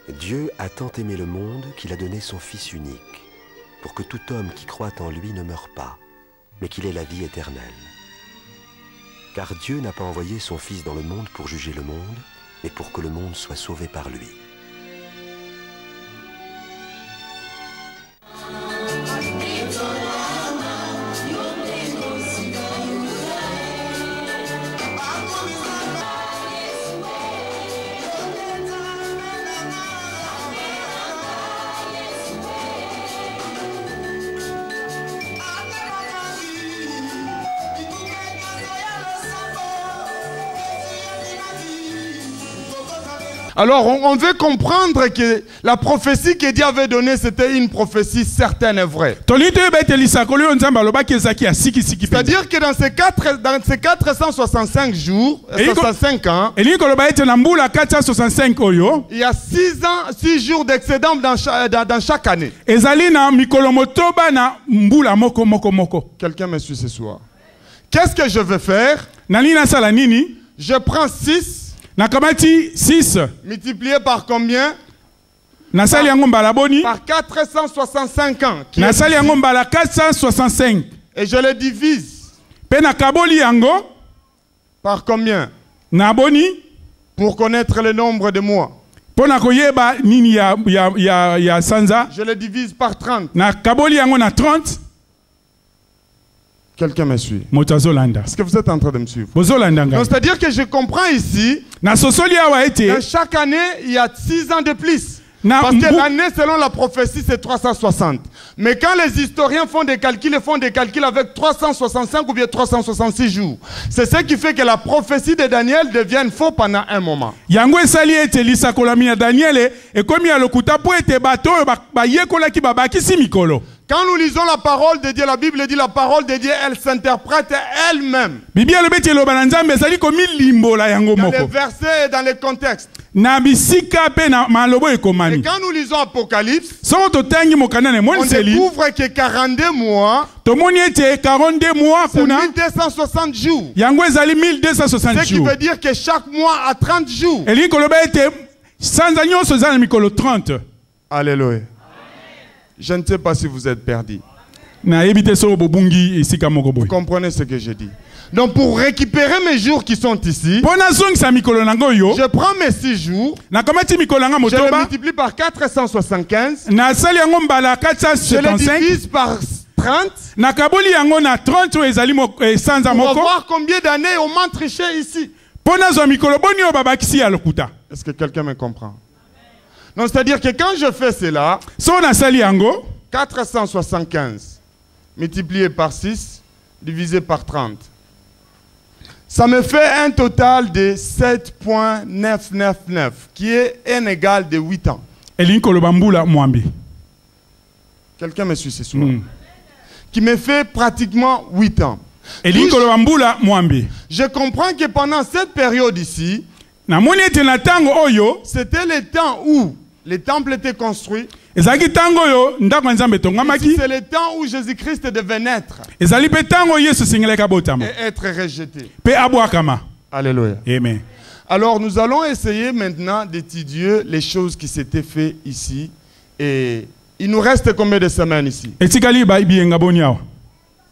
Dieu a tant aimé le monde qu'il a donné son Fils unique, pour que tout homme qui croit en lui ne meure pas, mais qu'il ait la vie éternelle. Car Dieu n'a pas envoyé son Fils dans le monde pour juger le monde, mais pour que le monde soit sauvé par lui. Alors, on veut comprendre que la prophétie que Dieu avait donnée, c'était une prophétie certaine et vraie. C'est-à-dire que dans ces 465 jours, 65 ans, il y a 6 jours d'excédent dans chaque année. Quelqu'un me suit ce soir. Qu'est-ce que je vais faire? Je prends 6. Multiplié par combien? Par 465 ans. Et je le divise. Par combien? Pour connaître le nombre de mois. Je le divise par 30. Quelqu'un me suit. Est-ce que vous êtes en train de me suivre? C'est-à-dire que je comprends ici, dans chaque année, il y a 6 ans de plus. Parce que l'année, selon la prophétie, c'est 360. Mais quand les historiens font des calculs, ils font des calculs avec 365 ou bien 366 jours. C'est ce qui fait que la prophétie de Daniel devient faux pendant un moment. Quand nous lisons la parole de Dieu, la Bible dit la parole de Dieu, elle s'interprète elle-même. Dans les versets et dans les contextes. Et quand nous lisons Apocalypse, on découvre que 42 mois, c'est 1260 jours. Ce qui veut dire que chaque mois a 30 jours. Alléluia. Je ne sais pas si vous êtes perdu. Vous comprenez ce que je dis? Donc pour récupérer mes jours qui sont ici, je prends mes 6 jours, je les multiplie par 475, je les divise par 30, pour voir combien d'années on m'a triché ici. Est-ce que quelqu'un me comprend? Donc, c'est-à-dire que quand je fais cela, 475 multiplié par 6 divisé par 30, ça me fait un total de 7,999 qui est un égal de 8 ans. Quelqu'un me suit ce soir? Qui me fait pratiquement 8 ans. Je comprends que pendant cette période ici, c'était le temps où le temple était construit. C'est le temps où Jésus-Christ devait naître et être rejeté. Alléluia. Amen. Alors nous allons essayer maintenant d'étudier les choses qui s'étaient faites ici. Et il nous reste combien de semaines ici?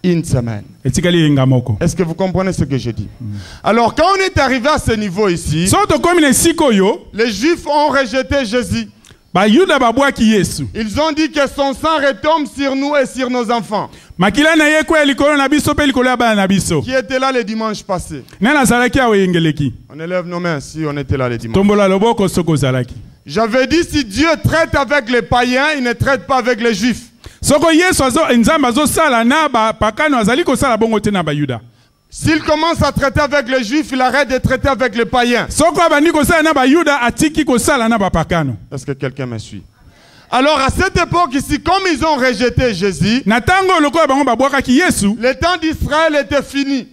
Une semaine. Est-ce que vous comprenez ce que je dis? Alors quand on est arrivé à ce niveau ici, les Juifs ont rejeté Jésus. Ils ont dit que son sang retombe sur nous et sur nos enfants. Qui était là le dimanche passé? On élève nos mains si on était là le dimanche. J'avais dit si Dieu traite avec les païens, il ne traite pas avec les Juifs. S'il commence à traiter avec les Juifs, il arrête de traiter avec les païens. Est-ce que quelqu'un me suit? Alors à cette époque ici, comme ils ont rejeté Jésus, le temps d'Israël était fini.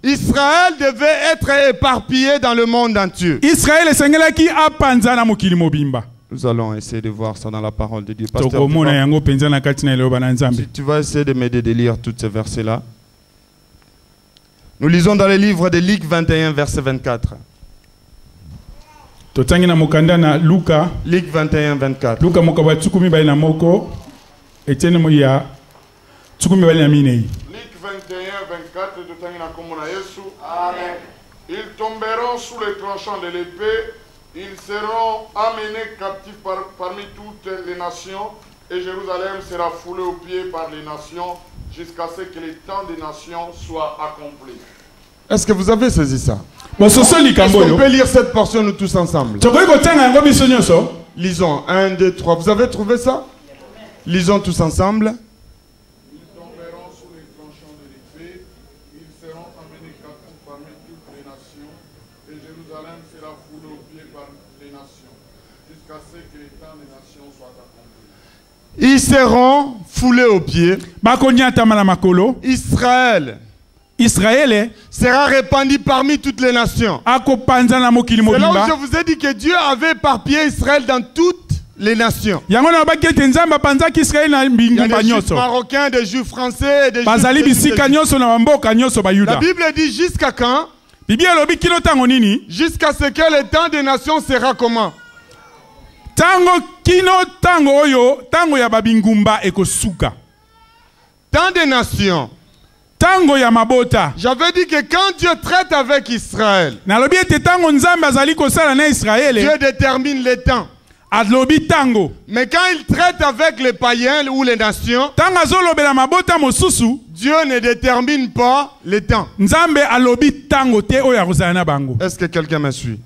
Israël devait être éparpillé dans le monde entier. Nous allons essayer de voir ça dans la parole de Dieu. Pasteur, tu vas essayer de m'aider de lire tous ces versets-là. Nous lisons dans le livre de Luc 21, verset 24. Totangina mokanda na Luka. Luc 21-24. Luka mokawa tsukumi bali na moko. Etienne moya tsukumi bali na minei. Luc 21-24 totangina komona Yesu. Amen. Ils tomberont sous les tranchants de l'épée, ils seront amenés captifs parmi toutes les nations, et Jérusalem sera foulée aux pieds par les nations, jusqu'à ce que le temps des nations soit accompli. Est-ce que vous avez saisi ça? Est-ce qu'on peut lire cette portion nous tous ensemble? Lisons 1, 2, 3. Vous avez trouvé ça? Lisons tous ensemble. Ils tomberont sous les tranchants de l'épée, ils seront amenés captifs parmi toutes les nations, et Jérusalem sera foulée aux pieds par les nations, jusqu'à ce que le temps des nations soit accompli. Ils seront foulés aux pieds. Israël sera répandu parmi toutes les nations. C'est là où je vous ai dit que Dieu avait éparpillé Israël dans toutes les nations. Il y a des juifs marocains, des juifs français, des juifs. La Bible dit jusqu'à quand? Jusqu'à ce que le temps des nations sera comment? Temps des nations. J'avais dit que quand Dieu traite avec Israël, Dieu détermine les temps. Mais quand il traite avec les païens ou les nations, Dieu ne détermine pas les temps. Est-ce que quelqu'un me suit?